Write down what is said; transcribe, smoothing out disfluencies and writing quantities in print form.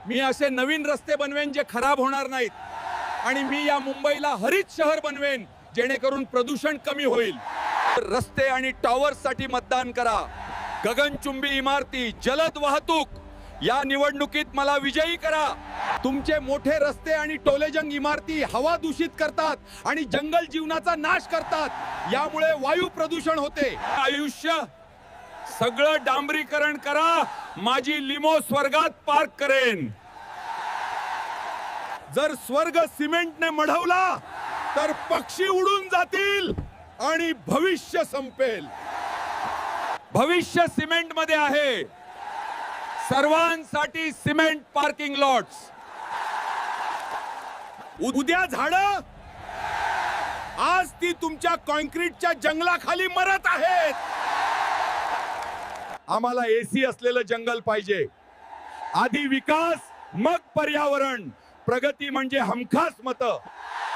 मी असे नवीन रस्ते बनवेन जे खराब होणार नाहीत आणि मी या मुंबईला हरित शहर बनवेन जेणेकरून प्रदूषण कमी होईल। रस्ते आणि टॉवर्ससाठी मतदान करा। गगनचुंबी इमारती, जलद वाहतूक, या निवडणुकीत मला विजयी करा। तुमचे मोठे रस्ते आणि टोलेजंग इमारती हवा दूषित करतात आणि जंगल जीवनाचा नाश करतात, यामुळे वायू प्रदूषण होते। आयुष्य सगळं डांबरीकरण करा, माझी लिमो स्वर्गात पार्क करेन। जर स्वर्ग सिमेंटने मढवला तर पक्षी उडून जातील आणि भविष्य संपेल। भविष्य सिमेंट मध्ये आहे। सर्वांसाठी सिमेंट पार्किंग लॉट्स। उद्या झाडं, आज ती तुमच्या कॉन्क्रीटच्या जंगलाखाली मरत आहेत। आम्हाला एसी असलेलं जंगल पाहिजे। आधी विकास, मग पर्यावरण। प्रगती म्हणजे हमखास मतं।